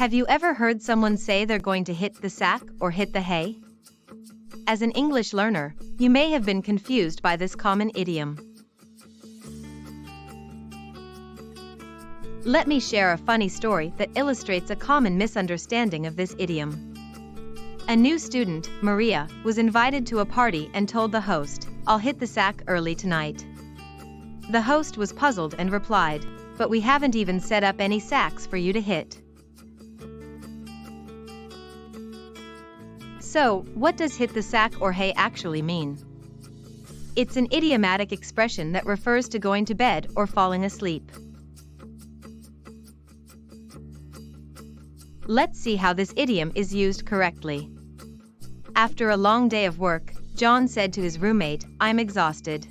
Have you ever heard someone say they're going to hit the sack or hit the hay? As an English learner, you may have been confused by this common idiom. Let me share a funny story that illustrates a common misunderstanding of this idiom. A new student, Maria, was invited to a party and told the host, "I'll hit the sack early tonight." The host was puzzled and replied, "But we haven't even set up any sacks for you to hit." So, what does hit the sack or hay actually mean? It's an idiomatic expression that refers to going to bed or falling asleep. Let's see how this idiom is used correctly. After a long day of work, John said to his roommate, "I'm exhausted.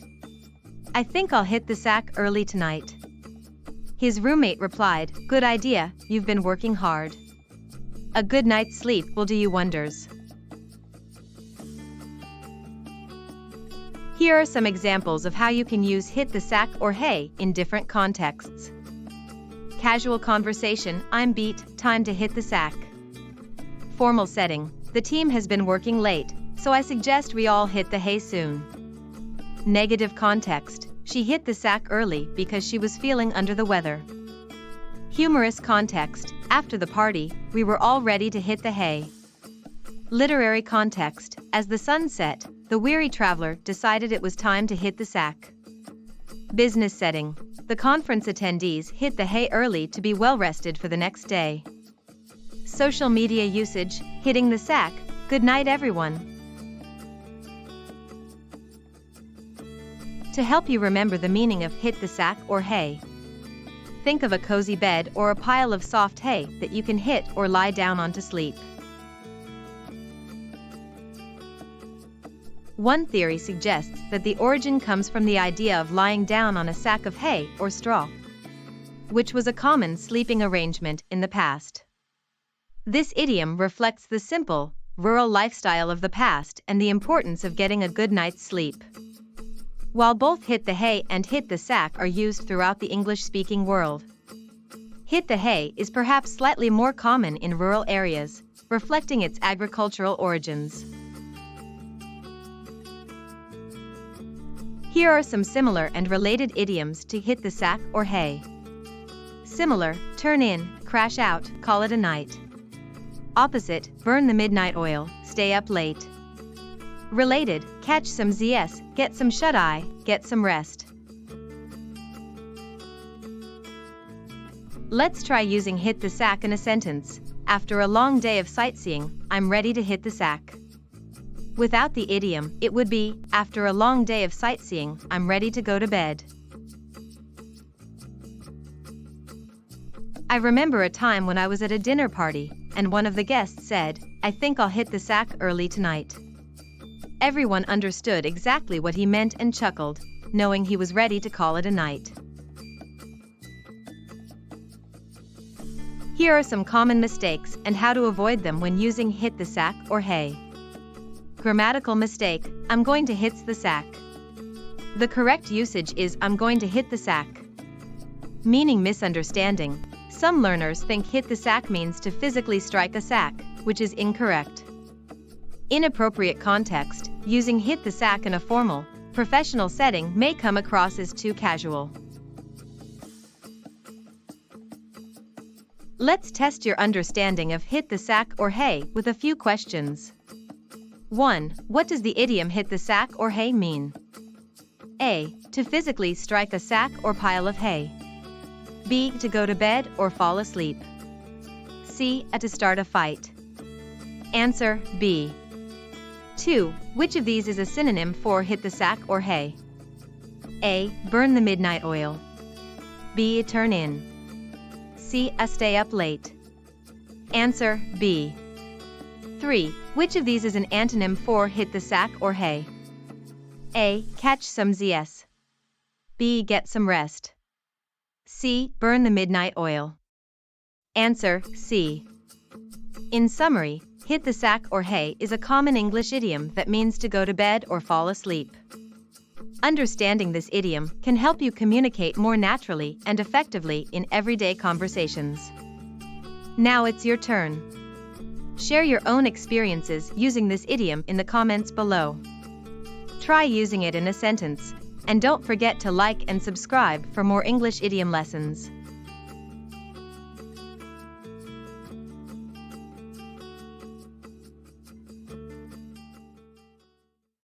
I think I'll hit the sack early tonight." His roommate replied, "Good idea, you've been working hard. A good night's sleep will do you wonders." Here are some examples of how you can use hit the sack or hay in different contexts. Casual conversation, "I'm beat, time to hit the sack." Formal setting, "The team has been working late, so I suggest we all hit the hay soon." Negative context, "She hit the sack early because she was feeling under the weather." Humorous context, "After the party, we were all ready to hit the hay." Literary context, "As the sun set, the weary traveler decided it was time to hit the sack." Business setting, "The conference attendees hit the hay early to be well rested for the next day." Social media usage, "Hitting the sack, good night everyone." To help you remember the meaning of hit the sack or hay, think of a cozy bed or a pile of soft hay that you can hit or lie down on to sleep. One theory suggests that the origin comes from the idea of lying down on a sack of hay or straw, which was a common sleeping arrangement in the past. This idiom reflects the simple, rural lifestyle of the past and the importance of getting a good night's sleep. While both hit the hay and hit the sack are used throughout the English-speaking world, hit the hay is perhaps slightly more common in rural areas, reflecting its agricultural origins. Here are some similar and related idioms to hit the sack or hay. Similar, turn in, crash out, call it a night. Opposite, burn the midnight oil, stay up late. Related, catch some zs, get some shut-eye, get some rest. Let's try using hit the sack in a sentence. After a long day of sightseeing, I'm ready to hit the sack. Without the idiom, it would be, after a long day of sightseeing, I'm ready to go to bed. I remember a time when I was at a dinner party, and one of the guests said, "I think I'll hit the sack early tonight." Everyone understood exactly what he meant and chuckled, knowing he was ready to call it a night. Here are some common mistakes and how to avoid them when using hit the sack or hay. Grammatical mistake, "I'm going to hit the sack." The correct usage is "I'm going to hit the sack." Meaning misunderstanding, some learners think hit the sack means to physically strike a sack, which is incorrect. Inappropriate context, using hit the sack in a formal, professional setting may come across as too casual. Let's test your understanding of hit the sack or hay with a few questions. 1. What does the idiom hit the sack or hay mean? A. To physically strike a sack or pile of hay. B. To go to bed or fall asleep. C. To start a fight. Answer, B. 2. Which of these is a synonym for hit the sack or hay? A. Burn the midnight oil. B. Turn in. C. Stay up late. Answer, B. 3. Which of these is an antonym for hit the sack or hay? A. Catch some zs. B. Get some rest. C. Burn the midnight oil. Answer, C. In summary, hit the sack or hay is a common English idiom that means to go to bed or fall asleep. Understanding this idiom can help you communicate more naturally and effectively in everyday conversations. Now it's your turn. Share your own experiences using this idiom in the comments below. Try using it in a sentence, and don't forget to like and subscribe for more English idiom lessons.